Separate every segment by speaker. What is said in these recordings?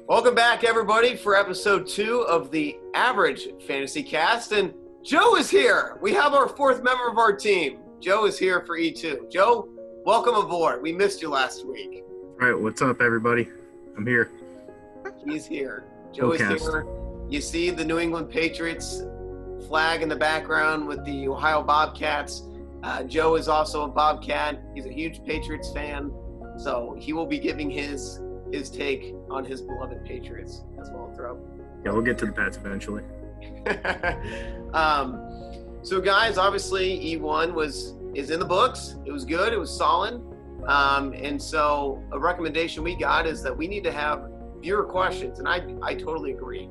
Speaker 1: Welcome back, everybody, for episode 2 of the Average Fantasy Cast. And Joe is here. We have our 4th member of our team. Joe is here for E2. Joe, welcome aboard. We missed you last week.
Speaker 2: All right, what's up, everybody? I'm here.
Speaker 1: He's here. Joe is here. You see the New England Patriots flag in the background with the Ohio Bobcats. Joe is also a Bobcat. He's a huge Patriots fan. So he will be giving his take on his beloved Patriots as well throughout.
Speaker 2: Yeah, we'll get to the Pats eventually.
Speaker 1: So guys, obviously E1 is in the books. It was good. It was solid. And so a recommendation we got is that we need to have viewer questions, and I totally agree.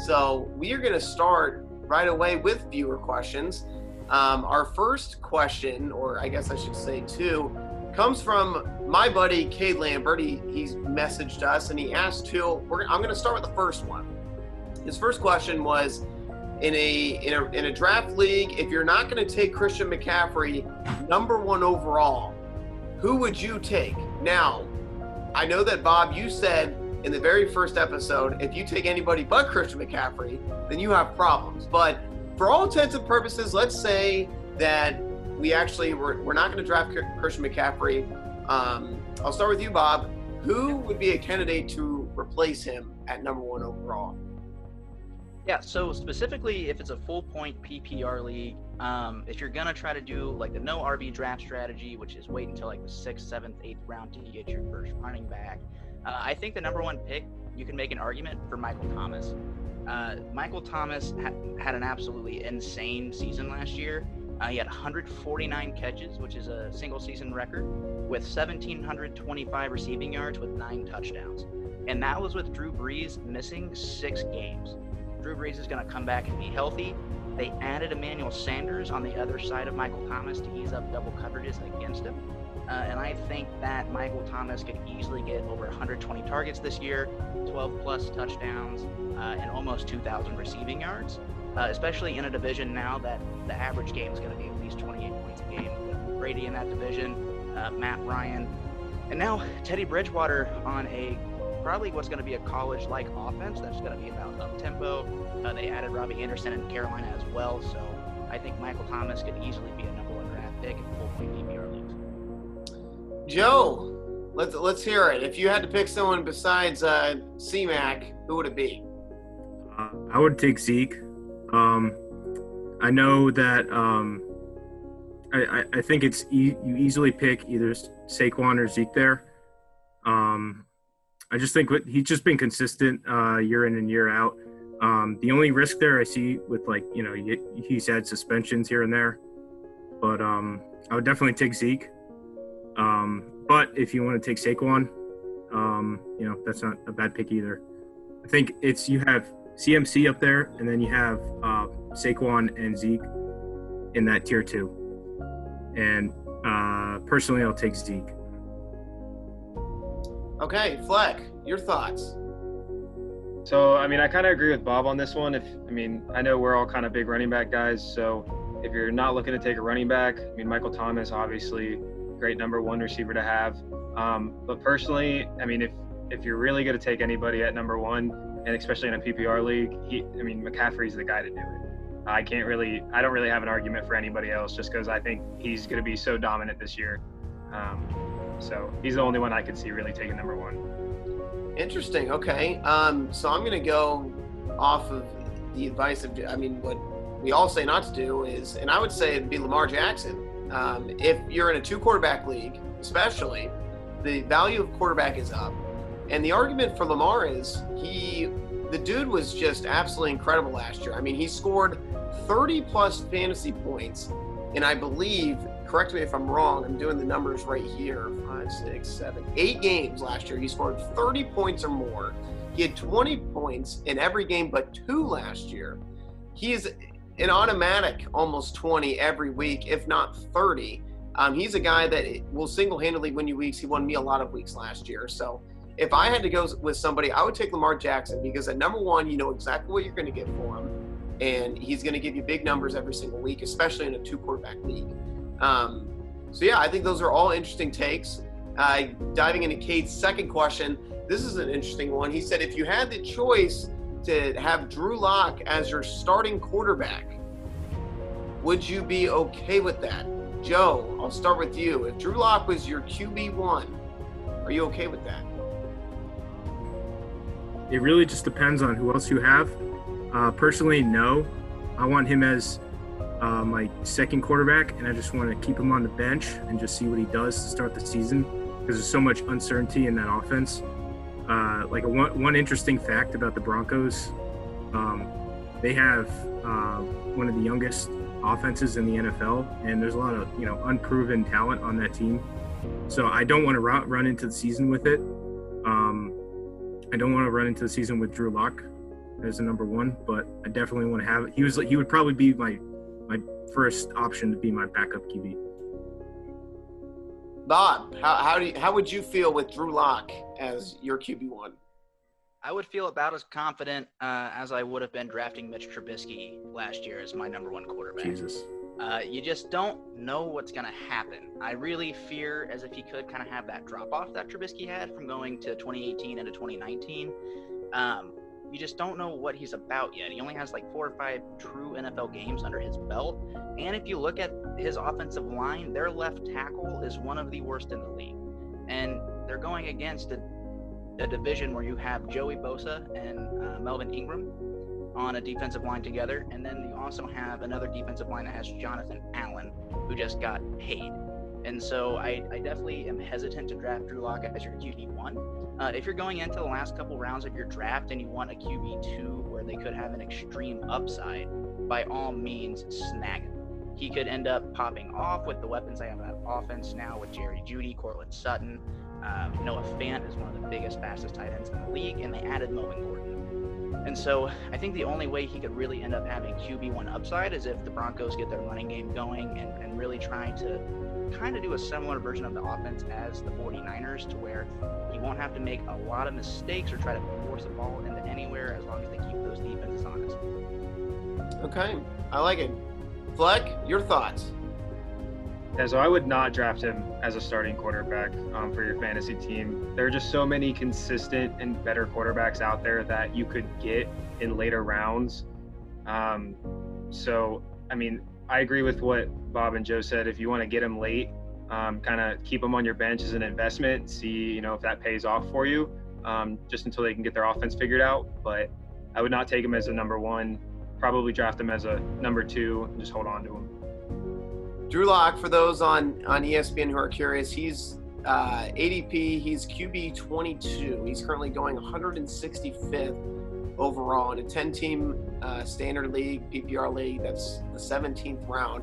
Speaker 1: So we are going to start right away with viewer questions. Our first question, or I guess I should say 2, comes from my buddy Cade Lambert. He's messaged us and he asked 2. I'm going to start with the first one. His first question was, in a draft league, if you're not going to take Christian McCaffrey number 1 overall, who would you take? Now, I know that Bob, you said in the very first episode, if you take anybody but Christian McCaffrey, then you have problems. But for all intents and purposes, let's say that we're not going to draft Christian McCaffrey. I'll start with you, Bob. Who would be a candidate to replace him at number 1 overall?
Speaker 3: Yeah, so specifically if it's a full point PPR league, if you're going to try to do like the no RB draft strategy, which is wait until like the 6th, 7th, 8th round to get your first running back, I think the number 1 pick, you can make an argument for Michael Thomas. Michael Thomas had an absolutely insane season last year. He had 149 catches, which is a single season record, with 1,725 receiving yards with 9 touchdowns. And that was with Drew Brees missing 6 games. Drew Brees is going to come back and be healthy. They added Emmanuel Sanders on the other side of Michael Thomas to ease up double coverages against him. And I think that Michael Thomas could easily get over 120 targets this year, 12-plus touchdowns, and almost 2,000 receiving yards. Especially in a division now that the average game is going to be at least 28 points a game. With Brady in that division, Matt Ryan, and now Teddy Bridgewater on probably what's going to be a college-like offense that's going to be about up-tempo. They added Robbie Anderson in Carolina as well, so I think Michael Thomas could easily be a number 1 draft pick in full-point PPR leagues.
Speaker 1: Joe, let's hear it. If you had to pick someone besides C-Mac, who would it be?
Speaker 2: I would take Zeke. I know that I think it's you easily pick either Saquon or Zeke there. I just think he's just been consistent year in and year out. The only risk there I see with he's had suspensions here and there, but I would definitely take Zeke. But if you want to take Saquon, that's not a bad pick either. I think you have CMC up there, and then you have Saquon and Zeke in that tier 2. And personally, I'll take Zeke.
Speaker 1: Okay, Fleck, your thoughts?
Speaker 4: So, I kind of agree with Bob on this one. I know we're all kind of big running back guys, so if you're not looking to take a running back, Michael Thomas, obviously, great number 1 receiver to have. But personally, if you're really going to take anybody at number 1, and especially in a PPR league, McCaffrey's the guy to do it. I don't really have an argument for anybody else just because I think he's going to be so dominant this year. So he's the only one I could see really taking number 1.
Speaker 1: Interesting. Okay. So I'm going to go off of the advice of, what we all say not to do is, and I would say it'd be Lamar Jackson. If you're in a 2-quarterback league, especially, the value of quarterback is up. And the argument for Lamar is the dude was just absolutely incredible last year. He scored 30-plus fantasy points, and I believe, correct me if I'm wrong, I'm doing the numbers right here, 5, 6, 7, 8 games last year. He scored 30 points or more. He had 20 points in every game but 2 last year. He is an automatic almost 20 every week, if not 30. He's a guy that will single-handedly win you weeks. He won me a lot of weeks last year. So if I had to go with somebody, I would take Lamar Jackson because at number 1, you know exactly what you're going to get for him. And he's going to give you big numbers every single week, especially in a 2-quarterback league. So, yeah, I think those are all interesting takes. Diving into Cade's second question, This is an interesting one. He said, if you had the choice to have Drew Lock as your starting quarterback, would you be okay with that? Joe, I'll start with you. If Drew Lock was your QB1, are you okay with that?
Speaker 2: It really just depends on who else you have. Personally, no. I want him as my second quarterback, and I just want to keep him on the bench and just see what he does to start the season, because there's so much uncertainty in that offense. One interesting fact about the Broncos, they have one of the youngest offenses in the NFL, and there's a lot of unproven talent on that team. So I don't want to run into the season with it. I don't want to run into the season with Drew Lock as the number one, but I definitely want to have it. He would probably be my first option to be my backup QB.
Speaker 1: Bob, how would you feel with Drew Lock as your QB1?
Speaker 3: I would feel about as confident as I would have been drafting Mitch Trubisky last year as my number one quarterback.
Speaker 2: Jesus.
Speaker 3: You just don't know what's going to happen. I really fear as if he could kind of have that drop-off that Trubisky had from going to 2018 into 2019. You just don't know what he's about yet. He only has like 4 or 5 true NFL games under his belt. And if you look at his offensive line, their left tackle is one of the worst in the league. And they're going against a division where you have Joey Bosa and Melvin Ingram on a defensive line together. And then you also have another defensive line that has Jonathan Allen, who just got paid. And so I definitely am hesitant to draft Drew Lock as your QB1. If you're going into the last couple rounds of your draft and you want a QB2 where they could have an extreme upside, by all means, snag him. He could end up popping off with the weapons they have in that offense now with Jerry Jeudy, Cortland Sutton. Noah Fant is one of the biggest, fastest tight ends in the league, and they added Melvin Gordon. And so I think the only way he could really end up having QB1 upside is if the Broncos get their running game going and really trying to kind of do a similar version of the offense as the 49ers, to where he won't have to make a lot of mistakes or try to force the ball into anywhere as long as they keep those defenses honest.
Speaker 1: Okay, I like it. Fleck, your thoughts?
Speaker 4: Yeah, so I would not draft him as a starting quarterback for your fantasy team. There are just so many consistent and better quarterbacks out there that you could get in later rounds. So, I mean, I agree with what Bob and Joe said. If you want to get him late, kind of keep him on your bench as an investment, see, if that pays off for you, just until they can get their offense figured out. But I would not take him as a number one, probably draft him as a number 2 and just hold on to him.
Speaker 1: Drew Lock, for those on ESPN who are curious, he's ADP, he's QB 22. He's currently going 165th overall in a 10-team standard league, PPR league. That's the 17th round.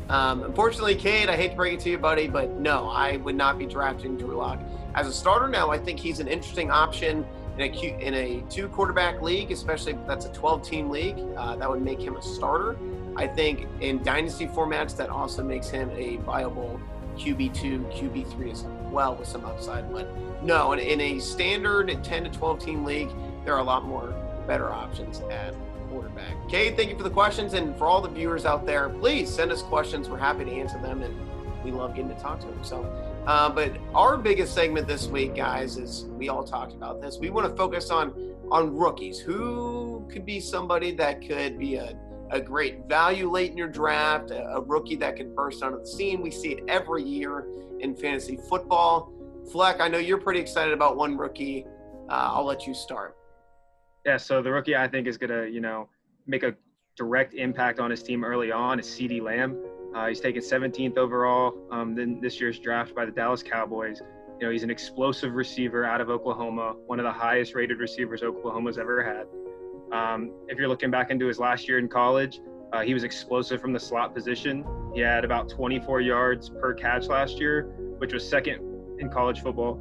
Speaker 1: Unfortunately, Cade, I hate to break it to you, buddy, but no, I would not be drafting Drew Lock as a starter. Now, I think he's an interesting option in a 2-quarterback league, especially if that's a 12-team league. That would make him a starter. I think in dynasty formats, that also makes him a viable QB2, QB3 as well with some upside. But no, in a standard 10 to 12 team league, there are a lot more better options at quarterback. Cade, thank you for the questions. And for all the viewers out there, please send us questions. We're happy to answer them, and we love getting to talk to them. So, but our biggest segment this week, guys, is we all talked about this. We want to focus on rookies. Who could be somebody that could be a great value late in your draft, a rookie that can burst onto the scene. We see it every year in fantasy football. Fleck, I know you're pretty excited about one rookie. I'll let you start.
Speaker 4: Yeah, so the rookie I think is going to, make a direct impact on his team early on is CeeDee Lamb. He's taken 17th overall in this year's draft by the Dallas Cowboys. He's an explosive receiver out of Oklahoma, one of the highest rated receivers Oklahoma's ever had. If you're looking back into his last year in college, he was explosive from the slot position. He had about 24 yards per catch last year, which was second in college football.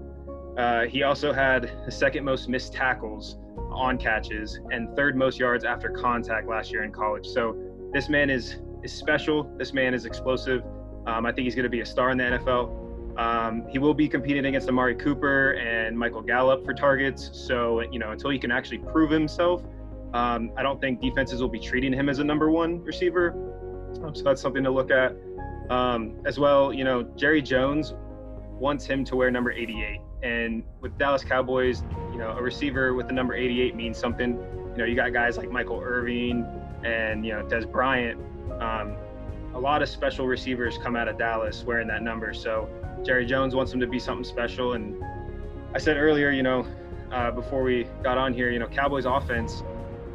Speaker 4: He also had the second most missed tackles on catches and third most yards after contact last year in college. So this man is special. This man is explosive. I think he's going to be a star in the NFL. He will be competing against Amari Cooper and Michael Gallup for targets. So, until he can actually prove himself, I don't think defenses will be treating him as a number 1 receiver. So that's something to look at. As well, Jerry Jones wants him to wear number 88. And with Dallas Cowboys, a receiver with the number 88 means something. You got guys like Michael Irving and, Des Bryant. A lot of special receivers come out of Dallas wearing that number. So Jerry Jones wants them to be something special. And I said earlier, before we got on here, Cowboys offense,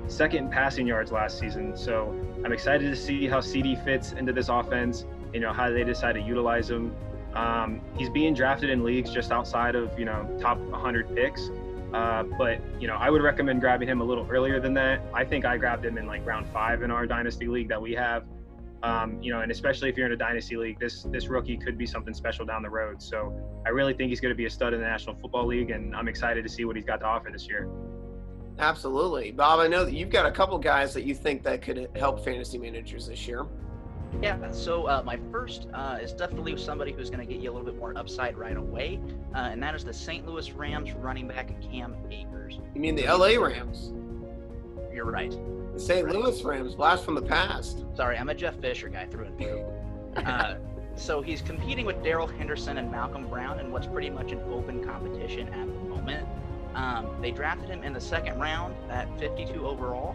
Speaker 4: second in passing yards last season. So I'm excited to see how CD fits into this offense, how they decide to utilize him. He's being drafted in leagues just outside of, top 100 picks. But I would recommend grabbing him a little earlier than that. I think I grabbed him in like round 5 in our dynasty league that we have. And especially if you're in a dynasty league, this rookie could be something special down the road. So I really think he's going to be a stud in the National Football League, and I'm excited to see what he's got to offer this year.
Speaker 1: Absolutely. Bob, I know that you've got a couple guys that you think that could help fantasy managers this year.
Speaker 3: Yeah, so my first is definitely somebody who's going to get you a little bit more upside right away, and that is the St. Louis Rams running back Cam Akers.
Speaker 1: You mean the LA Rams?
Speaker 3: You're right.
Speaker 1: The St. Louis Rams, blast from the past.
Speaker 3: Sorry, I'm a Jeff Fisher guy through and through. So he's competing with Darrell Henderson and Malcolm Brown in what's pretty much an open competition at the moment. They drafted him in the second round at 52 overall.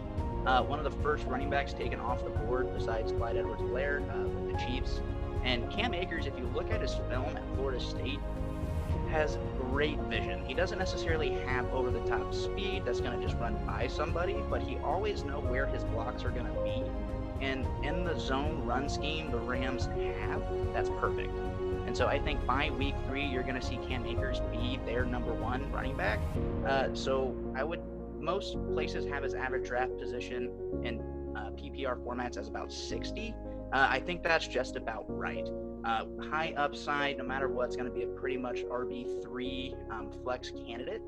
Speaker 3: One of the first running backs taken off the board besides Clyde Edwards-Helaire with the Chiefs. And Cam Akers, if you look at his film at Florida State, has great vision. He doesn't necessarily have over-the-top speed that's going to just run by somebody, but he always knows where his blocks are going to be. And in the zone run scheme the Rams have, that's perfect. And so I think by week 3, you're going to see Cam Akers be their number 1 running back. Most places have his average draft position in PPR formats as about 60. I think that's just about right. High upside, no matter what, it's going to be a pretty much RB3 flex candidate.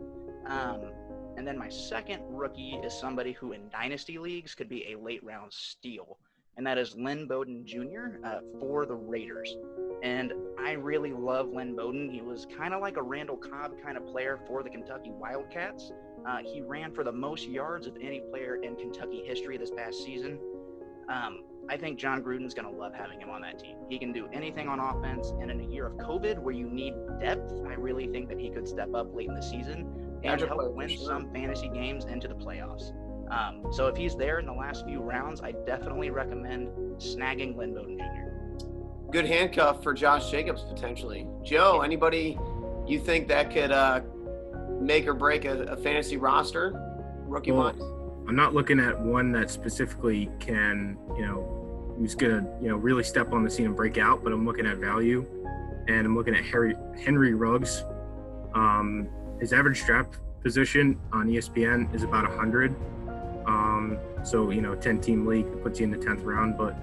Speaker 3: And then my second rookie is somebody who in dynasty leagues could be a late round steal, and that is Lynn Bowden Jr. For the Raiders. And I really love Lynn Bowden. He was kind of like a Randall Cobb kind of player for the Kentucky Wildcats. He ran for the most yards of any player in Kentucky history this past season. I think John Gruden's going to love having him on that team. He can do anything on offense, and in a year of COVID where you need depth, I really think that he could step up late in the season and help win some fantasy games into the playoffs. So if he's there in the last few rounds, I definitely recommend snagging Lynn Bowden Jr.
Speaker 1: Good handcuff for Josh Jacobs potentially. Joe, anybody you think that could make or break a fantasy roster rookie-wise?
Speaker 2: I'm not looking at one that specifically can, who's going to, really step on the scene and break out, but I'm looking at value, and I'm looking at Henry Ruggs. His average draft position on ESPN is about 100. So, 10-team league puts you in the 10th round, but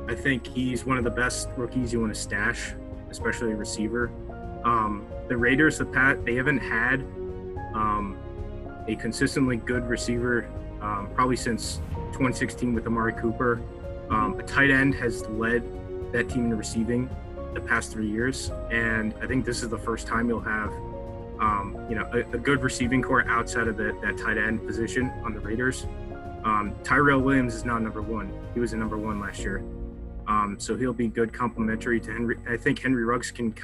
Speaker 2: I think he's one of the best rookies you want to stash, especially a receiver. The Raiders, they haven't had a consistently good receiver probably since 2016 with Amari Cooper. A tight end has led that team in receiving the past 3 years, and I think this is the first time you'll have a good receiving core outside of that tight end position on the Raiders. Tyrell Williams is now number 1. He was a number 1 last year. So he'll be good complementary to Henry. I think Henry Ruggs can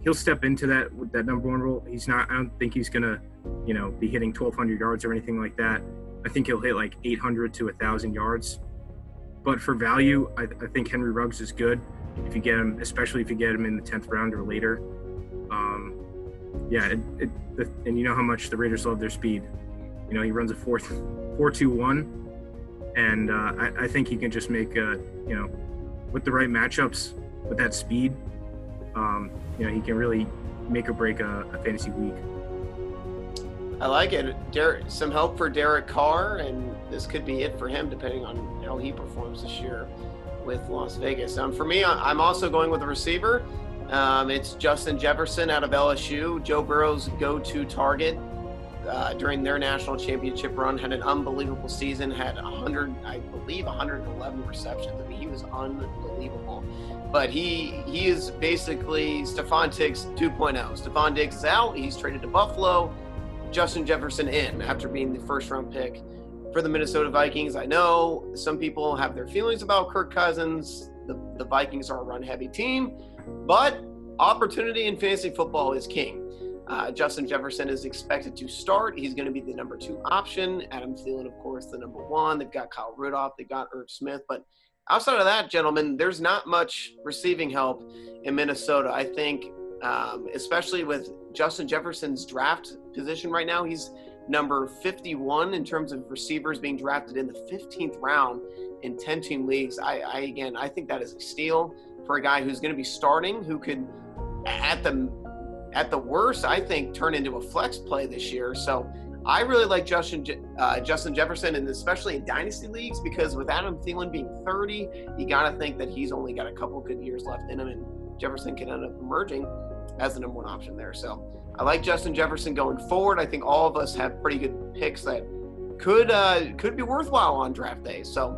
Speaker 2: he'll step into that number 1 role. I don't think he's gonna, be hitting 1,200 yards or anything like that. I think he'll hit like 800 to 1,000 yards. But for value, I think Henry Ruggs is good if you get him, especially if you get him in the 10th round or later. And you know how much the Raiders love their speed. He runs a 4.21, and I think he can just make with the right matchups with that speed, he can really make or break a fantasy week.
Speaker 1: I like it. Some help for Derek Carr, and this could be it for him depending on how he performs this year with Las Vegas. For me, I'm also going with a receiver. It's Justin Jefferson out of LSU. Joe Burrow's go-to target during their national championship run, had an unbelievable season, had 111 receptions. I mean, he was unbelievable. But he is basically Stephon Diggs 2.0. Stephon Diggs is out. He's traded to Buffalo. Justin Jefferson in after being the first-round pick for the Minnesota Vikings. I know some people have their feelings about Kirk Cousins. The Vikings are a run-heavy team, but opportunity in fantasy football is king. Justin Jefferson is expected to start. He's going to be the number 2 option. Adam Thielen, of course, the number 1. They've got Kyle Rudolph. They've got Irv Smith. But outside of that, gentlemen, there's not much receiving help in Minnesota. I think, especially with Justin Jefferson's draft position right now, he's number 51 in terms of receivers being drafted in the 15th round in 10-team leagues. I think that is a steal for a guy who's going to be starting, who could, at the worst, I think, turn into a flex play this year. So I really like Justin Jefferson, and especially in dynasty leagues, because with Adam Thielen being 30, you got to think that he's only got a couple good years left in him, and Jefferson can end up emerging as the number 1 option there. So I like Justin Jefferson going forward. I think all of us have pretty good picks that could be worthwhile on draft day. So,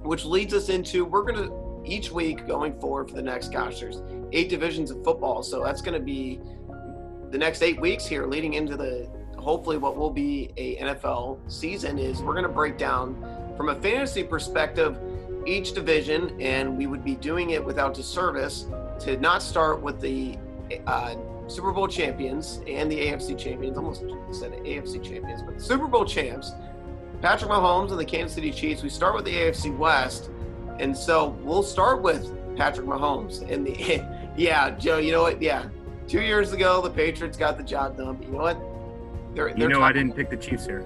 Speaker 1: which leads us into, we're going to, each week going forward for the next, there's 8 divisions of football. So that's going to be the next 8 weeks here leading into hopefully what will be a NFL season. Is we're going to break down from a fantasy perspective each division, and we would be doing it without disservice to not start with the Super Bowl champions and the AFC champions. Almost said AFC champions, but the Super Bowl champs, Patrick Mahomes and the Kansas City Chiefs. We start with the AFC West, and so we'll start with Patrick Mahomes. And yeah, Joe, you know what? Yeah, 2 years ago the Patriots got the job done. But you know what?
Speaker 2: I didn't pick the Chiefs here.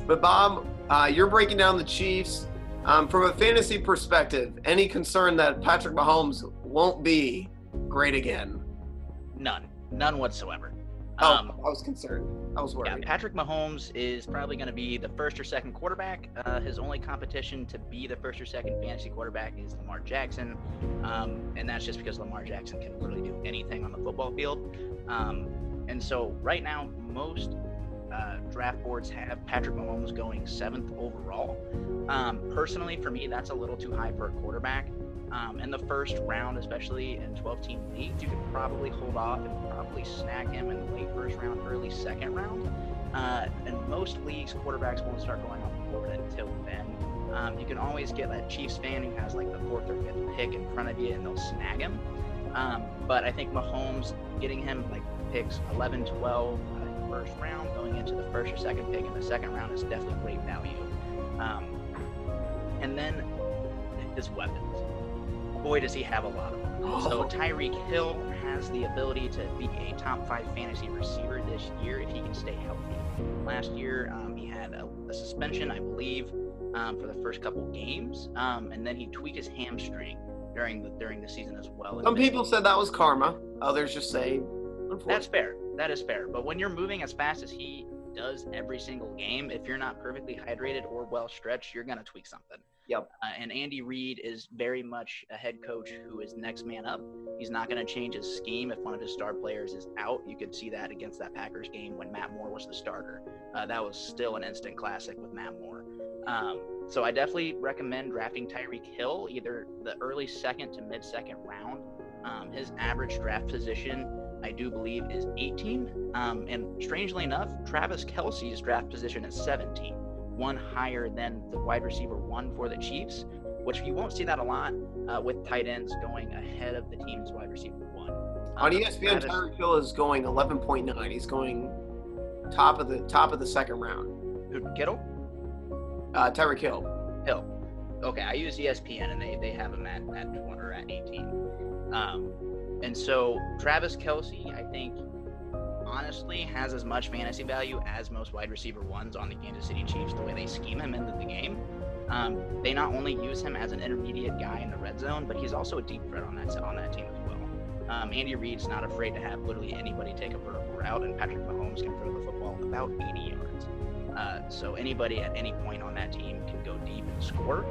Speaker 1: But Bob, you're breaking down the Chiefs. From a fantasy perspective, any concern that Patrick Mahomes won't be great again?
Speaker 3: None whatsoever.
Speaker 1: I was concerned. I was worried.
Speaker 3: Yeah, Patrick Mahomes is probably going to be the first or second quarterback. His only competition to be the first or second fantasy quarterback is Lamar Jackson, and that's just because Lamar Jackson can literally do anything on the football field. And so right now, most draft boards have Patrick Mahomes going 7th overall. Personally, for me, that's a little too high for a quarterback. In the first round, especially in 12-team leagues, you could probably hold off and probably snag him in the late first round, early second round. In most leagues, quarterbacks won't start going off the board until then. You can always get that Chiefs fan who has like the 4th or 5th pick in front of you, and they'll snag him. But I think Mahomes, getting him like picks 11, 12 in the first round, going into the first or second pick in the second round is definitely great value. And then his weapons. Boy, does he have a lot of them. So Tyreek Hill has the ability to be a top 5 fantasy receiver this year if he can stay healthy. Last year, he had a suspension, I believe, for the first couple games, and then he tweaked his hamstring during the season as well.
Speaker 1: Some people said that was karma. Others just say,
Speaker 3: that's fair. That is fair. But when you're moving as fast as he does every single game, if you're not perfectly hydrated or well stretched, you're going to tweak something.
Speaker 1: Yep.
Speaker 3: And Andy Reid is very much a head coach who is next man up. He's not going to change his scheme if one of his star players is out. You could see that against that Packers game when Matt Moore was the starter. That was still an instant classic with Matt Moore. So I definitely recommend drafting Tyreek Hill, either the early second to mid-second round. His average draft position, I do believe, is 18. And strangely enough, Travis Kelce's draft position is 17. One higher than the wide receiver 1 for the Chiefs, which you won't see that a lot with tight ends going ahead of the team's wide receiver 1.
Speaker 1: On ESPN, Tyreek Hill is going 11.9. He's going top of the second round.
Speaker 3: Kittle?
Speaker 1: Tyreek Hill.
Speaker 3: Okay, I use ESPN and they have him at 20 or at 18. And so Travis Kelce, I think, honestly has as much fantasy value as most wide receiver 1s on the Kansas City Chiefs, the way they scheme him into the game. They not only use him as an intermediate guy in the red zone, but he's also a deep threat on that team as well. Andy Reid's not afraid to have literally anybody take a vertical route, and Patrick Mahomes can throw the football about 80 yards. So anybody at any point on that team can go deep and score.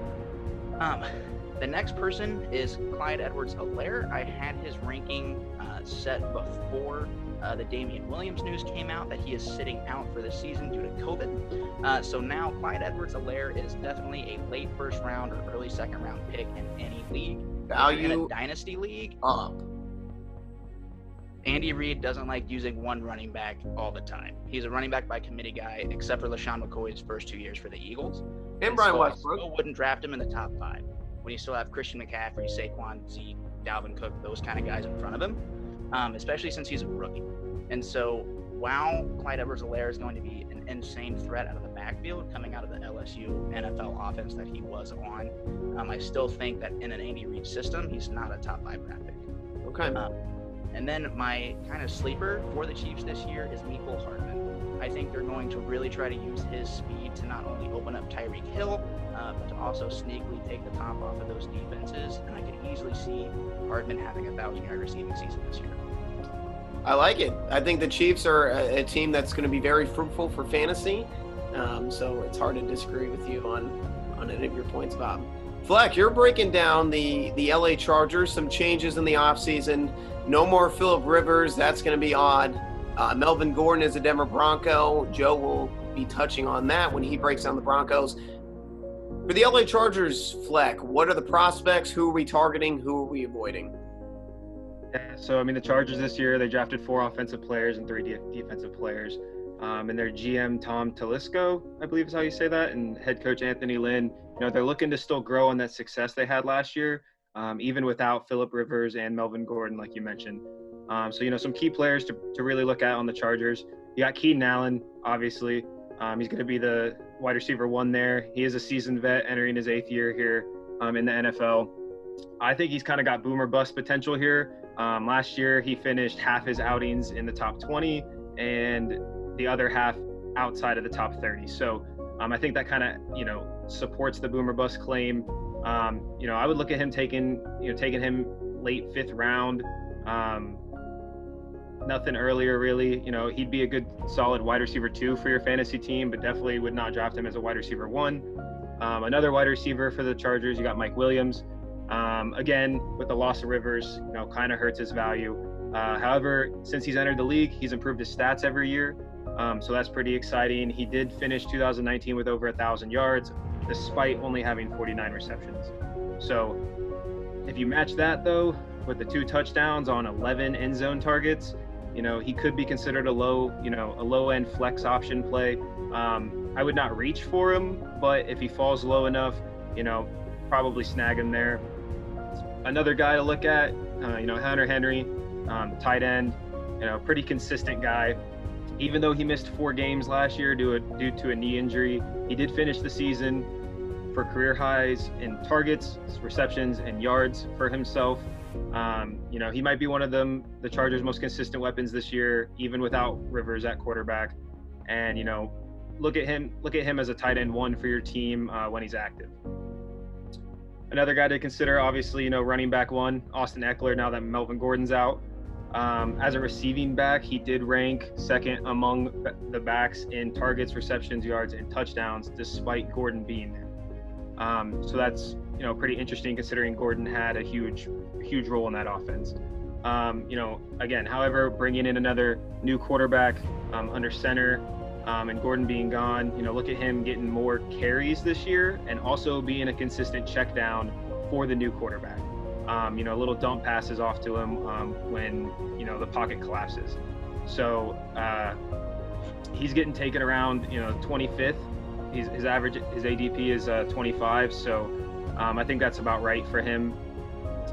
Speaker 3: The next person is Clyde Edwards-Helaire. I had his ranking set before the Damian Williams news came out that he is sitting out for the season due to COVID. So now Clyde Edwards-Helaire is definitely a late first round or early second round pick in any league.
Speaker 1: Value
Speaker 3: in a dynasty league
Speaker 1: up.
Speaker 3: Andy Reid doesn't like using one running back all the time. He's a running back by committee guy, except for LaShawn McCoy's first 2 years for the Eagles.
Speaker 1: And Brian
Speaker 3: so
Speaker 1: Westbrook.
Speaker 3: I still wouldn't draft him in the top 5. When you still have Christian McCaffrey, Saquon, Zeke, Dalvin Cook, those kind of guys in front of him. especially since he's a rookie. And so while Clyde Edwards-Helaire is going to be an insane threat out of the backfield coming out of the LSU NFL offense that he was on, I still think that in an Andy Reid system, he's not a top 5 draft pick.
Speaker 1: Okay.
Speaker 3: And then my kind of sleeper for the Chiefs this year is Mecole Hardman. I think they're going to really try to use his speed to not only open up Tyreek Hill, but to also sneakily take the top off of those defenses. And I could easily see Hardman having a 1,000-yard receiving season this year.
Speaker 1: I like it. I think the Chiefs are a team that's going to be very fruitful for fantasy. So it's hard to disagree with you on any of your points, Bob. Fleck, you're breaking down the LA Chargers, some changes in the offseason. No more Phillip Rivers. That's going to be odd. Melvin Gordon is a Denver Bronco. Joe will be touching on that when he breaks down the Broncos. For the LA Chargers, Fleck, what are the prospects? Who are we targeting? Who are we avoiding?
Speaker 4: Yeah, so, I mean, the Chargers this year, they drafted 4 offensive players and 3 defensive players. And their GM, Tom Telesco, I believe is how you say that, and head coach Anthony Lynn, they're looking to still grow on that success they had last year, even without Phillip Rivers and Melvin Gordon, like you mentioned. So, some key players to really look at on the Chargers. You got Keenan Allen, obviously. He's going to be the wide receiver 1 there. He is a seasoned vet entering his 8th year here in the NFL. I think he's kind of got boomer bust potential here. Last year, he finished half his outings in the top 20 and the other half outside of the top 30. So I think that kind of, supports the boomer bust claim. I would look at him taking him late 5th round. Nothing earlier, really. He'd be a good solid wide receiver 2 for your fantasy team, but definitely would not draft him as a wide receiver 1. Another wide receiver for the Chargers, you got Mike Williams. Again, with the loss of Rivers, kind of hurts his value. However, since he's entered the league, he's improved his stats every year. So that's pretty exciting. He did finish 2019 with over 1,000 yards, despite only having 49 receptions. So if you match that, though, with the 2 touchdowns on 11 end zone targets, he could be considered a low-end flex option play. I would not reach for him, but if he falls low enough, probably snag him there. Another guy to look at, Hunter Henry, tight end, pretty consistent guy. Even though he missed 4 games last year due to a knee injury, he did finish the season for career highs in targets, receptions, and yards for himself. He might be one of the Chargers' most consistent weapons this year, even without Rivers at quarterback. And, look at him as a tight end 1 for your team when he's active. Another guy to consider, obviously, running back 1, Austin Eckler, now that Melvin Gordon's out. As a receiving back, he did rank 2nd among the backs in targets, receptions, yards, and touchdowns, despite Gordon being there. So that's, pretty interesting considering Gordon had a huge role in that offense. Again, however, bringing in another new quarterback under center and Gordon being gone, look at him getting more carries this year and also being a consistent check down for the new quarterback. Little dump passes off to him when, the pocket collapses. So he's getting taken around, 25th. His ADP is 25. So I think that's about right for him,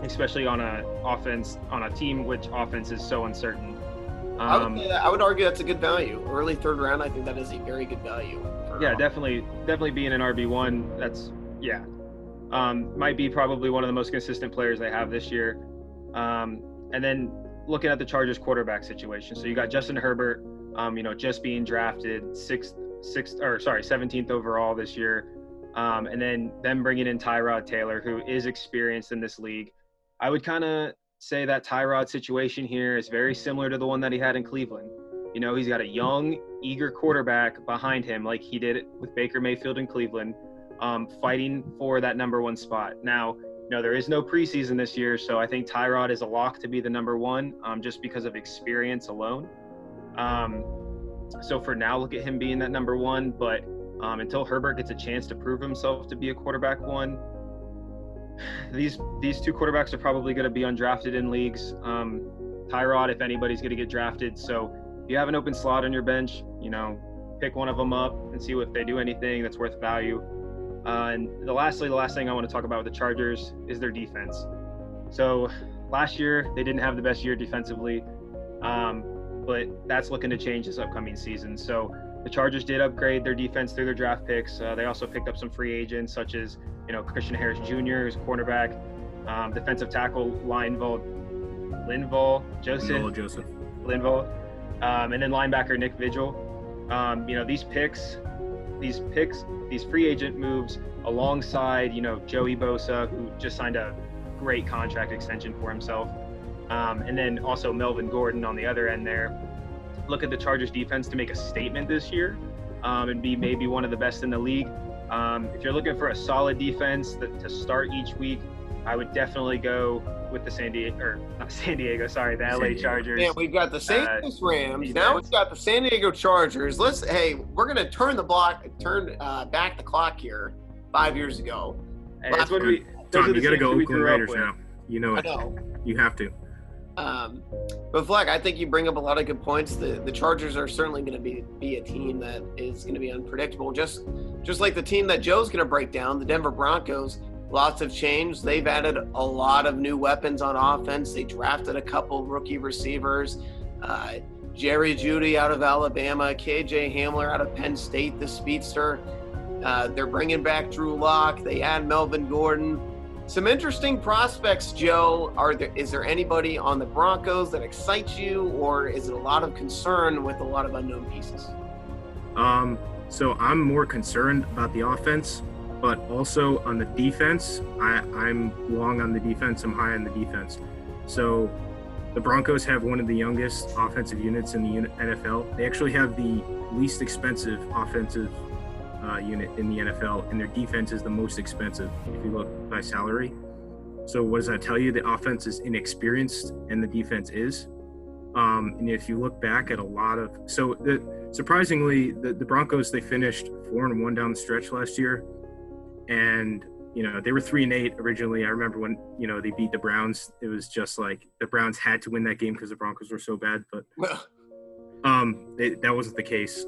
Speaker 4: especially on a team which offense is so uncertain.
Speaker 1: I would argue that's a good value. Early 3rd round, I think that is a very good value.
Speaker 4: Definitely being an RB1. That's might be probably one of the most consistent players they have this year. And then looking at the Chargers quarterback situation. So you got Justin Herbert, just being drafted 17th overall this year. And then them bringing in Tyrod Taylor, who is experienced in this league. I would kind of say that Tyrod situation here is very similar to the one that he had in Cleveland. He's got a young, eager quarterback behind him, like he did with Baker Mayfield in Cleveland, fighting for that number 1 spot. Now, there is no preseason this year, so I think Tyrod is a lock to be the number 1 just because of experience alone. So for now, look at him being that number 1, but until Herbert gets a chance to prove himself to be a quarterback 1, these 2 quarterbacks are probably going to be undrafted in leagues. Tyrod, if anybody's going to get drafted. So if you have an open slot on your bench, pick one of them up and see if they do anything that's worth value. And the last thing I want to talk about with the Chargers is their defense. So last year they didn't have the best year defensively, but that's looking to change this upcoming season. So the Chargers did upgrade their defense through their draft picks. They also picked up some free agents such as Christian Harris Jr., who's cornerback, defensive tackle Linval Joseph, and then linebacker Nick Vigil. These free agent moves alongside, Joey Bosa, who just signed a great contract extension for himself. And then also Melvin Gordon on the other end there. Look at the Chargers defense to make a statement this year and be maybe one of the best in the league. If you're looking for a solid defense to start each week, I would definitely go with the LA Chargers.
Speaker 1: Yeah, we've got the St. Louis Rams. Now we've got the San Diego Chargers. We're going to turn back the clock here 5 years ago.
Speaker 4: Hey, that's what
Speaker 2: Tom, you got to go Oakland Raiders now. You know it. You have to.
Speaker 1: But Fleck, I think you bring up a lot of good points. The Chargers are certainly going to be a team that is going to be unpredictable, just like the team that Joe's going to break down, the Denver Broncos. Lots have changed. They've added a lot of new weapons on offense. They drafted a couple rookie receivers. Jerry Jeudy out of Alabama, KJ Hamler out of Penn State, the speedster. They're bringing back Drew Lock. They add Melvin Gordon. Some interesting prospects, Joe. Is there anybody on the Broncos that excites you, or is it a lot of concern with a lot of unknown pieces?
Speaker 2: So I'm more concerned about the offense, but also on the defense. I'm long on the defense. I'm high on the defense. So the Broncos have one of the youngest offensive units in the NFL. They actually have the least expensive offensive unit in the NFL, and their defense is the most expensive if you look by salary. So what does that tell you? The offense is inexperienced and the defense is. And if you look back at surprisingly, the Broncos, they finished 4-1 down the stretch last year, and they were 3-8 originally. I remember when they beat the Browns. It was just like the Browns had to win that game because the Broncos were so bad, but that wasn't the case.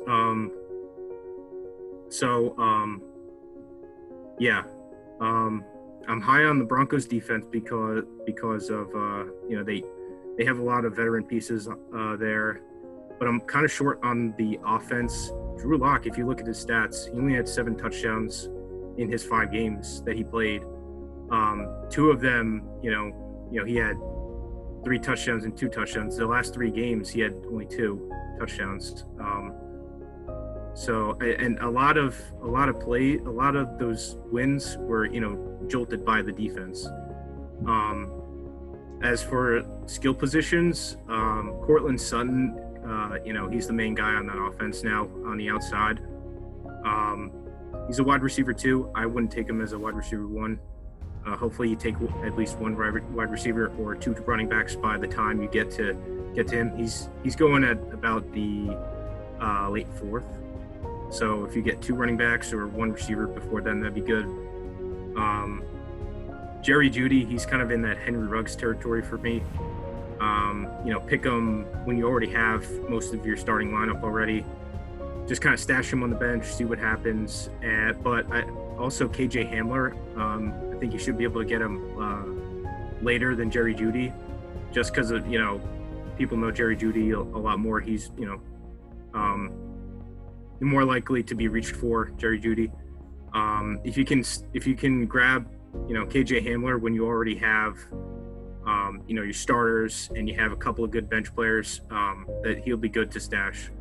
Speaker 2: I'm high on the Broncos defense because of they have a lot of veteran pieces there, but I'm kind of short on the offense. Drew Lock, if you look at his stats, he only had 7 touchdowns in his 5 games that he played. 2 of them, he had 3 touchdowns and 2 touchdowns. The last 3 games, he had only 2 touchdowns. And a lot of those wins were, jolted by the defense. As for skill positions, Cortland Sutton, he's the main guy on that offense now on the outside. He's a wide receiver 2. I wouldn't take him as a wide receiver 1. Hopefully you take at least 1 wide receiver or 2 running backs by the time you get to him. He's going at about the late 4th. So if you get 2 running backs or 1 receiver before then, that'd be good. Jerry Jeudy, he's kind of in that Henry Ruggs territory for me. Pick him when you already have most of your starting lineup already. Just kind of stash him on the bench, see what happens. But also KJ Hamler, I think you should be able to get him later than Jerry Jeudy, just because of people know Jerry Jeudy a lot more. He's more likely to be reached for, Jerry Jeudy. If you can grab KJ Hamler when you already have your starters and you have a couple of good bench players, that he'll be good to stash.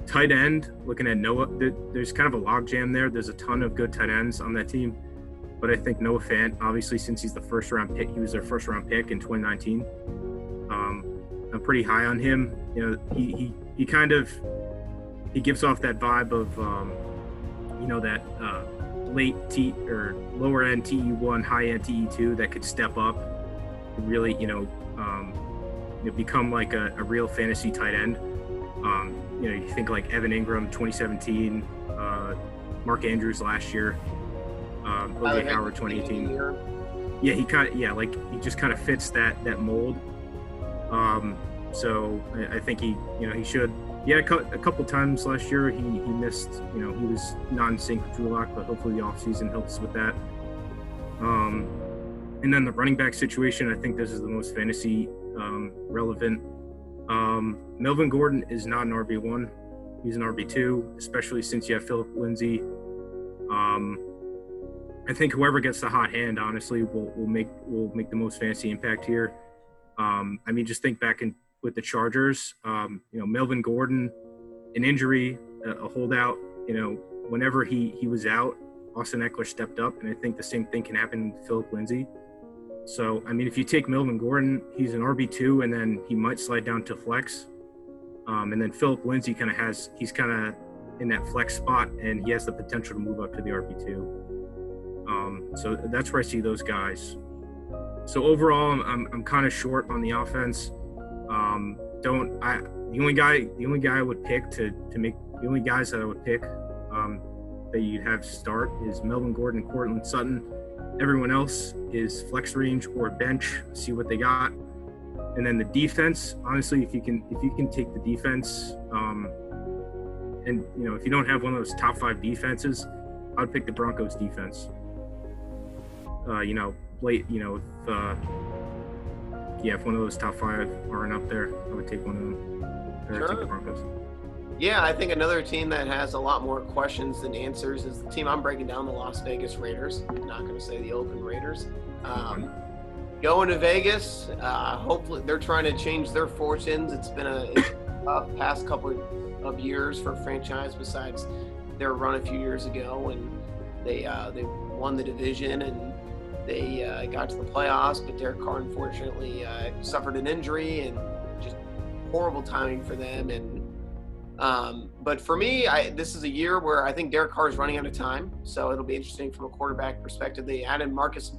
Speaker 2: Tight end, looking at Noah, there's kind of a logjam there. There's a ton of good tight ends on that team, but I think Noah Fant, obviously since he's the first round pick, he was their first round pick in 2019. I'm pretty high on him. He gives off that vibe of that late T or lower end TE1, high end TE2 that could step up and really become like a real fantasy tight end. You think like Evan Ingram 2017, Mark Andrews last year, OJ Howard 2018. Yeah, he just kind of fits that mold. So I think he should. Yeah, a couple times last year he missed. He was not in sync with Drew Lock, but hopefully the offseason helps with that. And then the running back situation, I think this is the most fantasy relevant. Melvin Gordon is not an RB1. He's an RB2, especially since you have Philip Lindsay. I think whoever gets the hot hand, honestly, will make the most fantasy impact here. I mean, just think back with the Chargers. Melvin Gordon, an injury, a holdout. Whenever he was out, Austin Eckler stepped up, and I think the same thing can happen with Philip Lindsay. So, I mean, if you take Melvin Gordon, he's an RB2, and then he might slide down to flex. And then Philip Lindsay he's kind of in that flex spot, and he has the potential to move up to the RB2. So that's where I see those guys. So overall, I'm kind of short on the offense. The only guy I would pick to make the only guys that I would pick that you'd have start is Melvin Gordon and Cortland Sutton. Everyone else is flex range or bench. See what they got. And then the defense, honestly, if you can take the defense, and if you don't have one of those top 5 defenses, I would pick the Broncos defense. If one of those top 5 aren't up there, I would take one of them. Or take the Broncos.
Speaker 1: Yeah, I think another team that has a lot more questions than answers is the team I'm breaking down, the Las Vegas Raiders. I'm not going to say the Oakland Raiders. Going to Vegas, hopefully they're trying to change their fortunes. It's been a tough past couple of years for a franchise besides their run a few years ago, and they won the division and they got to the playoffs, but Derek Carr unfortunately suffered an injury, and just horrible timing for them. And but for me, this is a year where I think Derek Carr is running out of time, so it'll be interesting from a quarterback perspective. They added Marcus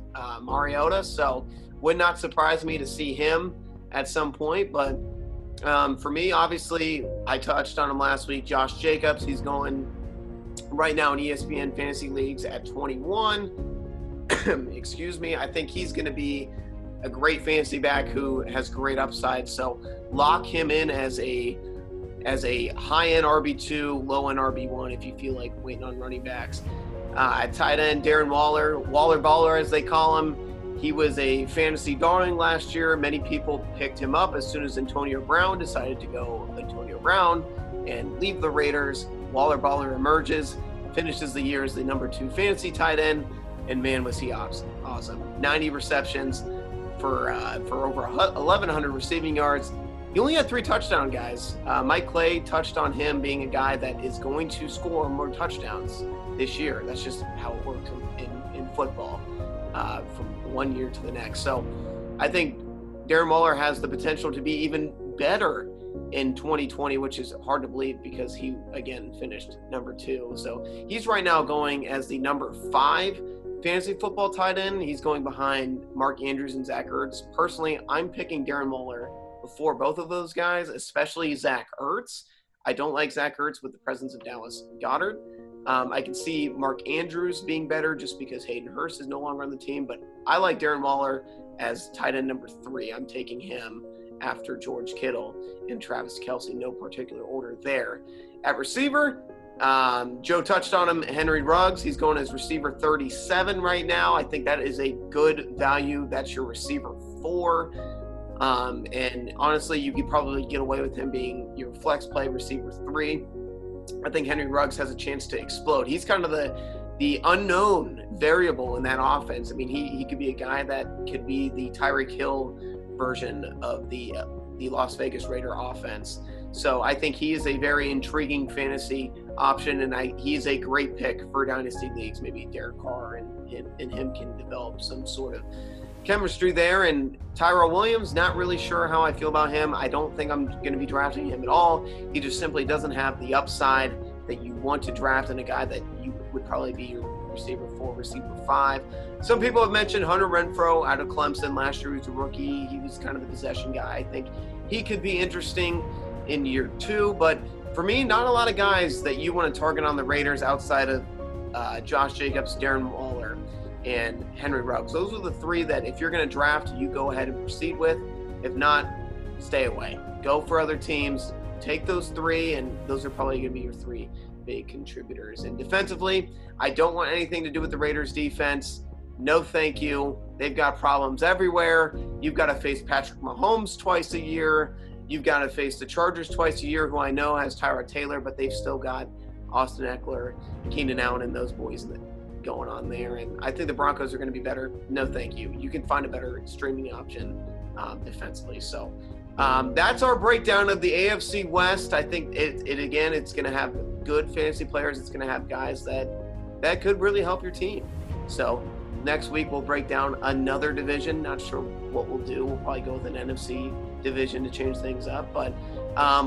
Speaker 1: Mariota, so would not surprise me to see him at some point. But for me, obviously, I touched on him last week. Josh Jacobs, he's going right now in ESPN fantasy leagues at 21. Excuse me. I think he's going to be a great fantasy back who has great upside. So lock him in as a high-end RB2, low-end RB1 if you feel like waiting on running backs. At tight end, Darren Waller Baller as they call him. He was a fantasy darling last year. Many people picked him up as soon as Antonio Brown decided to go Antonio Brown and leave the Raiders. Waller Baller emerges, finishes the year as the number 2 fantasy tight end, and man, was he awesome. 90 receptions for over 1,100 receiving yards. He only had 3 touchdowns, guys. Mike Clay touched on him being a guy that is going to score more touchdowns this year. That's just how it works in football from one year to the next. So I think Darren Waller has the potential to be even better in 2020, which is hard to believe because he, again, finished number 2. So he's right now going as the number 5 fantasy football tight end. He's going behind Mark Andrews and Zach Ertz. Personally, I'm picking Darren Waller before both of those guys, especially Zach Ertz. I don't like Zach Ertz with the presence of Dallas Goedert. I can see Mark Andrews being better just because Hayden Hurst is no longer on the team, but I like Darren Waller as tight end number 3. I'm taking him after George Kittle and Travis Kelce, no particular order there. At receiver, Joe touched on him, Henry Ruggs. He's going as receiver 37 right now. I think that is a good value. That's your receiver 4. And honestly, you could probably get away with him being your flex play receiver 3. I think Henry Ruggs has a chance to explode. He's kind of the unknown variable in that offense. I mean, he could be a guy that could be the Tyreek Hill version of the Las Vegas Raider offense. So I think he is a very intriguing fantasy option, and he is a great pick for dynasty leagues. Maybe Derek Carr and him can develop some sort of chemistry there. And Tyrell Williams, not really sure how I feel about him. I don't think I'm going to be drafting him at all. He just simply doesn't have the upside that you want to draft in a guy that you would probably be your receiver 4, receiver 5. Some people have mentioned Hunter Renfrow out of Clemson. Last year he was a rookie. He was kind of the possession guy. I think he could be interesting in year 2. But for me, not a lot of guys that you want to target on the Raiders outside of Josh Jacobs, Darren Waller, and Henry Ruggs. Those are the 3 that if you're going to draft, you go ahead and proceed with. If not, stay away. Go for other teams. Take those 3, and those are probably going to be your 3 big contributors. And defensively, I don't want anything to do with the Raiders defense. no thank you. They've got problems everywhere. You've got to face Patrick Mahomes twice a year. You've got to face the Chargers twice a year, who I know has Tyrod Taylor, but they've still got Austin Eckler, Keenan Allen, and those boys going on there. And I think the Broncos are going to be better. No thank you. You can find a better streaming option defensively. So that's our breakdown of the AFC West. I think it's going to have good fantasy players. It's going to have guys that could really help your team. So next week we'll break down another division. Not sure what we'll do. We'll probably go with an NFC division to change things up. But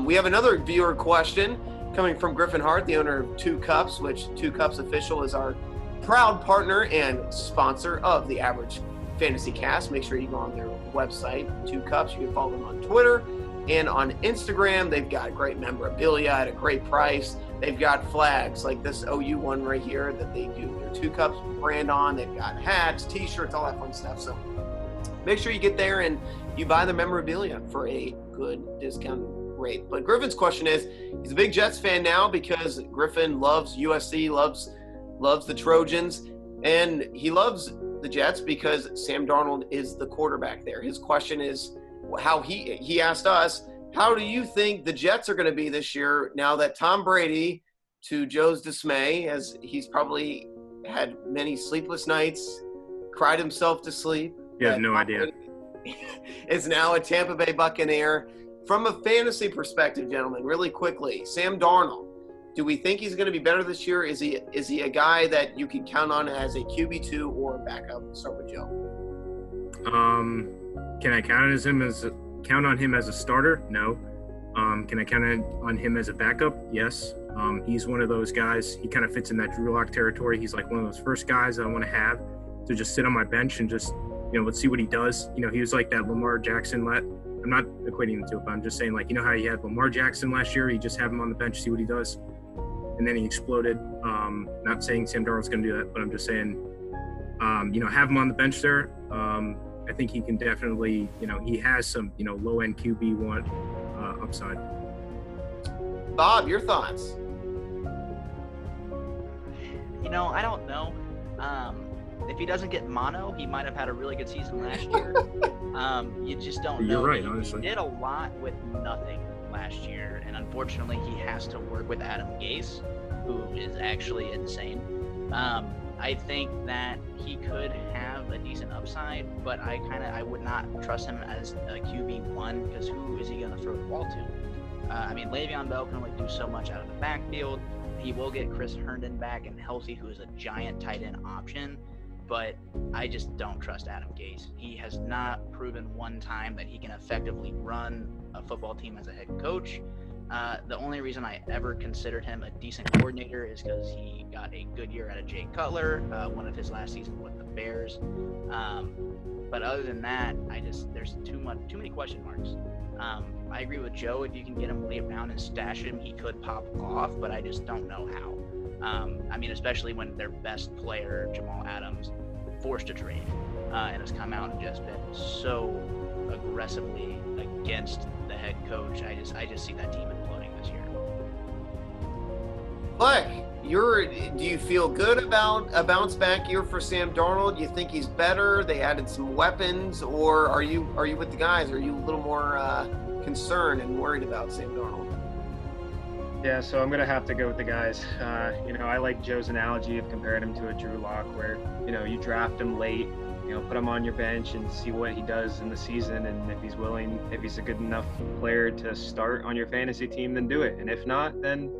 Speaker 1: we have another viewer question coming from Griffin Hart, the owner of Two Cups, which Two Cups Official is our proud partner and sponsor of the Average Fantasy Cast. Make sure you go on their website, Two Cups. You can follow them on Twitter and on Instagram. They've got great memorabilia at a great price. They've got flags like this OU one right here that they do their Two Cups brand on. They've got hats, t-shirts, all that fun stuff. So make sure you get there and you buy the memorabilia for a good discount rate. But Griffin's question is, he's a big Jets fan now because Griffin loves USC, loves the Trojans, and he loves the Jets because Sam Darnold is the quarterback there. His question is how he asked us, how do you think the Jets are going to be this year now that Tom Brady, to Joe's dismay, as he's probably had many sleepless nights, cried himself to sleep.
Speaker 2: You have no idea.
Speaker 1: Is now a Tampa Bay Buccaneer. From a fantasy perspective, gentlemen, really quickly, Sam Darnold, do we think he's going to be better this year? Is he a guy that you can count on as a QB2 or a backup? Let's start with Joe.
Speaker 2: Can I count on him as a starter? No. Can I count on him as a backup? Yes. He's one of those guys. He kind of fits in that Drew Lock territory. He's like one of those first guys I want to have to just sit on my bench and just, let's see what he does. He was like that Lamar Jackson. I'm not equating the two, but I'm just saying, how you had Lamar Jackson last year. You just have him on the bench, see what he does. And then he exploded. Not saying Sam Darnold's going to do that, but I'm just saying, have him on the bench there. I think he can definitely, he has some, low-end QB1 upside.
Speaker 1: Bob, your thoughts?
Speaker 3: I don't know. If he doesn't get mono, he might have had a really good season last year. You just don't know.
Speaker 2: You're right, honestly.
Speaker 3: He did a lot with nothing last year, and unfortunately, he has to work with Adam Gase, who is actually insane. I think that he could have a decent upside, but I would not trust him as a QB1 because who is he going to throw the ball to? Le'Veon Bell can only do so much out of the backfield. He will get Chris Herndon back and healthy, who is a giant tight end option, but I just don't trust Adam Gase. He has not proven one time that he can effectively run a football team as a head coach. The only reason I ever considered him a decent coordinator is because he got a good year out of Jay Cutler, one of his last seasons with the Bears. But other than that, there's too many question marks. I agree with Joe. If you can get him late round and stash him, he could pop off, but I just don't know how. Especially when their best player, Jamal Adams, forced a trade and has come out and just been so aggressively against the head coach. I just see that team imploding this year.
Speaker 1: Fleck, do you feel good about a bounce back year for Sam Darnold? You think he's better? They added some weapons, or are you with the guys? Are you a little more concerned and worried about Sam Darnold?
Speaker 4: Yeah, so I'm going to have to go with the guys. I like Joe's analogy of comparing him to a Drew Lock where, you draft him late, put him on your bench and see what he does in the season. And if he's a good enough player to start on your fantasy team, then do it. And if not, then,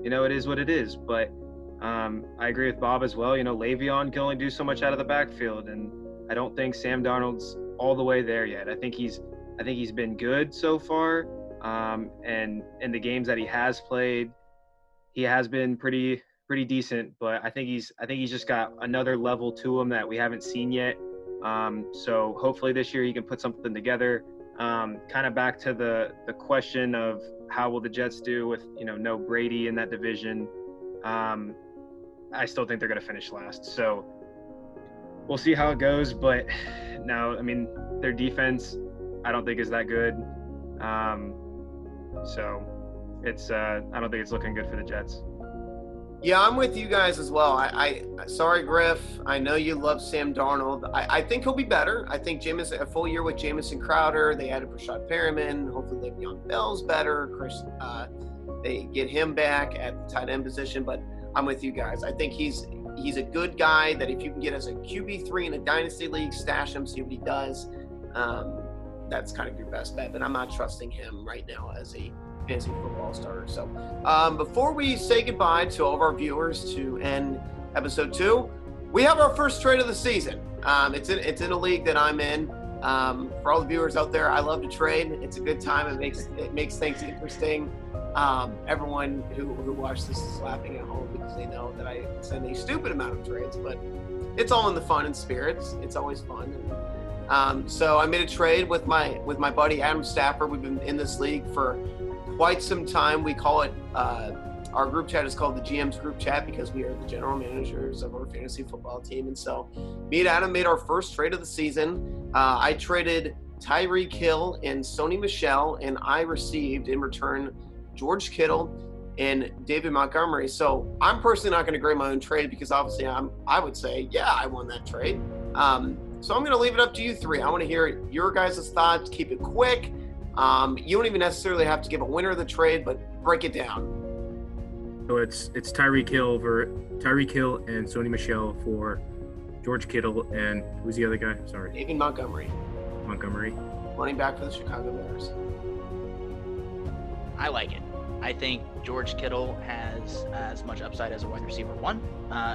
Speaker 4: it is what it is. But I agree with Bob as well. Le'Veon can only do so much out of the backfield. And I don't think Sam Darnold's all the way there yet. I think he's been good so far. And in the games that he has played, he has been pretty decent, but I think he's just got another level to him that we haven't seen yet. So hopefully this year he can put something together. Kind of back to the question of how will the Jets do with, no Brady in that division. I still think they're going to finish last. So we'll see how it goes, but no, their defense, I don't think is that good. So it's I don't think it's looking good for the Jets.
Speaker 1: Yeah, I'm with you guys as well. Sorry, Griff. I know you love Sam Darnold. I think he'll be better. I think Jameson, a full year with Jamison Crowder. They added Rashad Perriman. Hopefully, Le'Veon Bell's better. They get him back at the tight end position. But I'm with you guys. I think he's a good guy that if you can get as a QB3 in a dynasty league, stash him, see what he does. That's kind of your best bet. But I'm not trusting him right now as a fantasy football starter. So before we say goodbye to all of our viewers to end episode 2, we have our first trade of the season. It's in a league that I'm in. For all the viewers out there, I love to trade. It's a good time. It makes things interesting. Everyone who watched this is laughing at home because they know that I send a stupid amount of trades, but it's all in the fun and spirits. It's always fun. So I made a trade with my buddy Adam Stafford. We've been in this league for quite some time. We call it our group chat is called the GM's group chat because we are the general managers of our fantasy football team. And so me and Adam made our first trade of the season. I traded Tyreek Hill and Sony Michel, and I received in return George Kittle and David Montgomery. So I'm personally not going to grade my own trade because obviously I would say, yeah, I won that trade. So I'm going to leave it up to you three. I want to hear your guys' thoughts. Keep it quick. You don't even necessarily have to give a winner of the trade, but break it down.
Speaker 2: So it's Tyreek Hill and Sony Michel for George Kittle and who's the other guy? Sorry.
Speaker 1: David Montgomery. Running back for the Chicago Bears.
Speaker 3: I like it. I think George Kittle has as much upside as a wide receiver 1,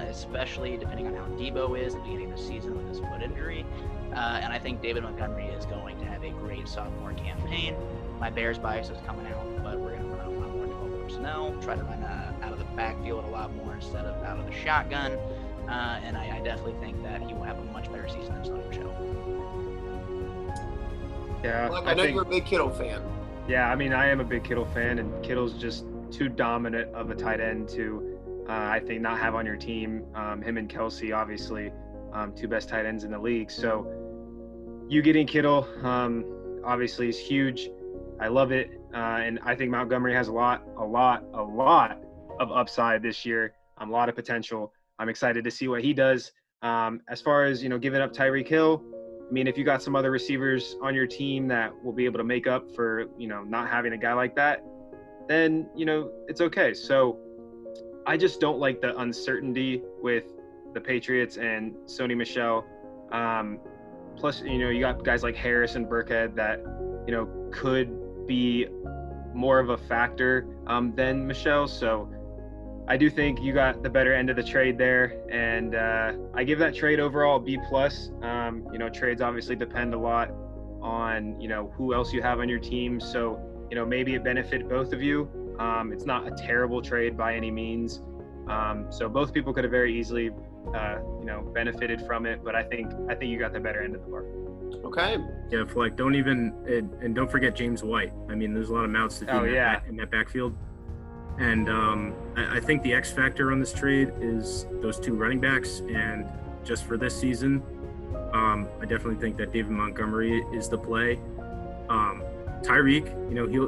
Speaker 3: especially depending on how Debo is at the beginning of the season with his foot injury. And I think David Montgomery is going to have a great sophomore campaign. My Bears bias is coming out, but we're going to run a lot more 12 personnel, try to run out of the backfield a lot more instead of out of the shotgun. And I definitely think that he will have a much better season than Sony Michel.
Speaker 4: Yeah,
Speaker 1: Look, I know you're a big Kittle fan.
Speaker 4: Yeah, I mean, I am a big Kittle fan, and Kittle's just too dominant of a tight end to, I think, not have on your team. Him and Kelsey, obviously, two best tight ends in the league. So you getting Kittle, obviously, is huge. I love it, and I think Montgomery has a lot of upside this year, a lot of potential. I'm excited to see what he does. As far as, giving up Tyreek Hill, I mean, if you got some other receivers on your team that will be able to make up for, not having a guy like that, then, it's okay. So I just don't like the uncertainty with the Patriots and Sony Michel. Plus, you got guys like Harris and Burkhead that, could be more of a factor than Michel. So I do think you got the better end of the trade there, and I give that trade overall B+. Trades obviously depend a lot on who else you have on your team, so maybe it benefited both of you. It's not a terrible trade by any means, so both people could have very easily benefited from it, but I think you got the better end of the bargain.
Speaker 1: Okay.
Speaker 2: Yeah, Fleck, don't forget James White. I mean, there's a lot of mouths to feed in that backfield. And I think the X factor on this trade is those two running backs. And just for this season, I definitely think that David Montgomery is the play. Tyreek,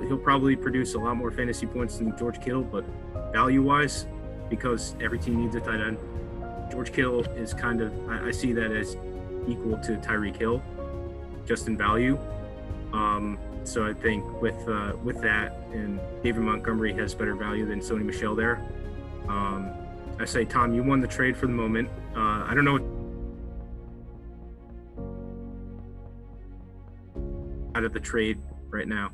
Speaker 2: he'll probably produce a lot more fantasy points than George Kittle, but value-wise, because every team needs a tight end, George Kittle is kind of, I see that as equal to Tyreek Hill, just in value. So I think with that, and David Montgomery has better value than Sony Michel there. I say, Tom, you won the trade for the moment. I don't know out of the trade right now.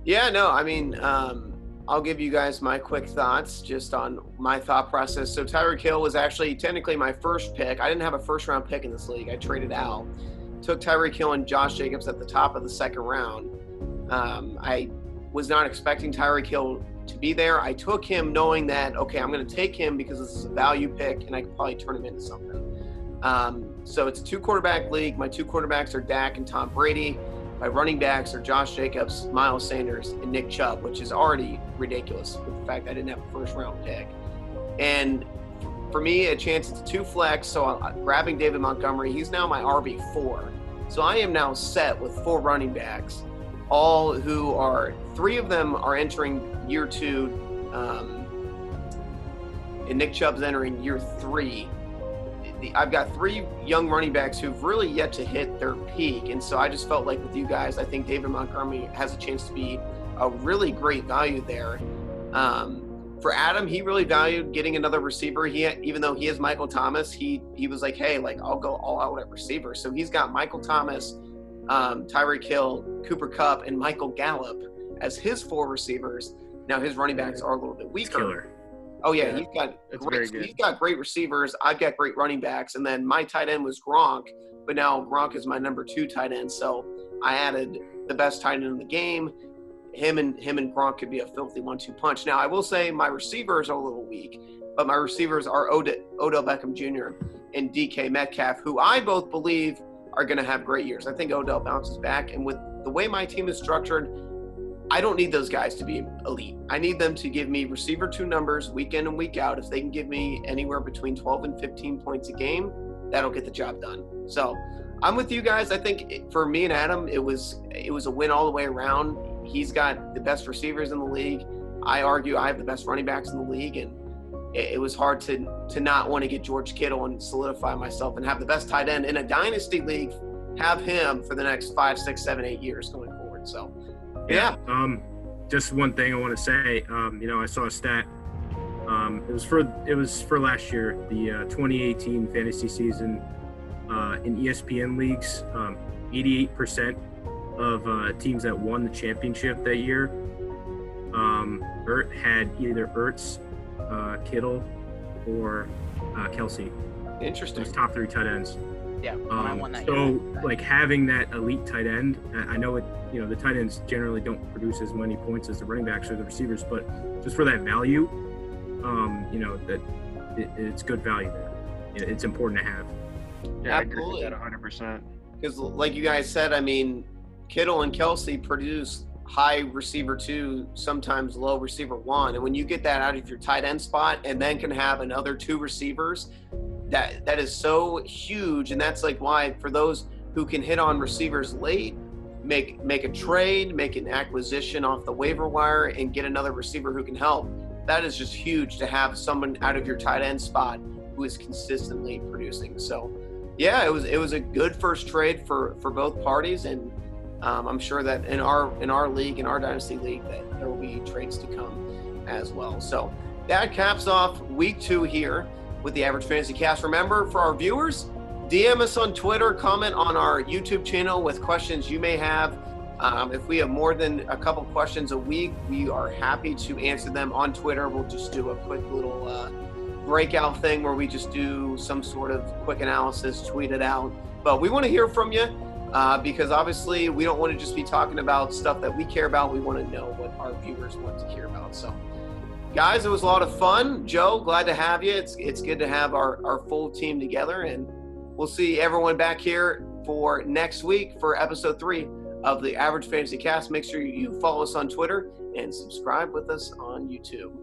Speaker 1: Yeah, no, I mean, I'll give you guys my quick thoughts just on my thought process. So Tyreek Hill was actually technically my first pick. I didn't have a first-round pick in this league. I traded out. Took Tyreek Hill and Josh Jacobs at the top of the second round. I was not expecting Tyreek Hill to be there. I took him knowing that, okay, I'm going to take him because this is a value pick and I can probably turn him into something. So it's a 2-quarterback league. My 2 quarterbacks are Dak and Tom Brady. My running backs are Josh Jacobs, Miles Sanders, and Nick Chubb, which is already ridiculous with the fact that I didn't have a first-round pick. And for me, a chance it's 2 flex, so I'm grabbing David Montgomery. He's now my RB4. So I am now set with 4 running backs, all who are, 3 of them are entering year 2 and Nick Chubb's entering year 3. I've got 3 young running backs who've really yet to hit their peak. And so I just felt like with you guys, I think David Montgomery has a chance to be a really great value there. For Adam, he really valued getting another receiver. Even though he is Michael Thomas, he was like, hey, like I'll go all out at receiver. So he's got Michael Thomas, Tyreek Hill, Cooper Kupp, and Michael Gallup as his 4 receivers. Now his running backs are a little bit weaker.
Speaker 2: Killer.
Speaker 1: Oh yeah,
Speaker 4: Yeah,
Speaker 1: he's got great receivers. I've got great running backs, and then my tight end was Gronk, but now Gronk is my number 2 tight end. So I added the best tight end in the game. Him and Gronk could be a filthy 1-2 punch. Now I will say my receivers are a little weak, but my receivers are Odell Beckham Jr. and DK Metcalf, who I both believe are going to have great years. I think Odell bounces back, and with the way my team is structured, I don't need those guys to be elite. I need them to give me receiver 2 numbers week in and week out. If they can give me anywhere between 12 and 15 points a game, that'll get the job done. So I'm with you guys. I think for me and Adam, it was a win all the way around. He's got the best receivers in the league. I argue I have the best running backs in the league, and it was hard to not want to get George Kittle and solidify myself and have the best tight end in a dynasty league, have him for the next 5, 6, 7, 8 years going forward. So yeah.
Speaker 2: Just one thing I want to say. I saw a stat. It was for last year, the 2018 fantasy season in ESPN leagues. 88% of teams that won the championship that year had either Ertz, Kittle, or Kelsey.
Speaker 1: Interesting.
Speaker 2: Those top 3 tight ends.
Speaker 3: Yeah, when I won that
Speaker 2: So,
Speaker 3: year.
Speaker 2: like having that elite tight end, I know it. The tight ends generally don't produce as many points as the running backs or the receivers, but just for that value, that it's good value there. It's important to have.
Speaker 4: Yeah,
Speaker 1: Absolutely.
Speaker 4: I agree with that 100%.
Speaker 1: Because like you guys said, I mean, Kittle and Kelsey produce high receiver 2, sometimes low receiver 1. And when you get that out of your tight end spot and then can have another 2 receivers, that is so huge. And that's like why for those who can hit on receivers late, make a trade, make an acquisition off the waiver wire and get another receiver who can help. That is just huge to have someone out of your tight end spot who is consistently producing. So yeah, it was a good first trade for both parties, and I'm sure that in our league, in our dynasty league, that there will be trades to come as well. So that caps off week 2 here with the Average Fantasy Cast. Remember, for our viewers, DM us on Twitter, comment on our YouTube channel with questions you may have. If we have more than a couple questions a week, we are happy to answer them on Twitter. We'll just do a quick little breakout thing where we just do some sort of quick analysis, tweet it out. But we want to hear from you because obviously we don't want to just be talking about stuff that we care about. We want to know what our viewers want to hear about. So guys, it was a lot of fun. Joe, glad to have you. It's good to have our full team together, and we'll see everyone back here for next week for episode 3 of the Average Fantasy Cast. Make sure you follow us on Twitter and subscribe with us on YouTube.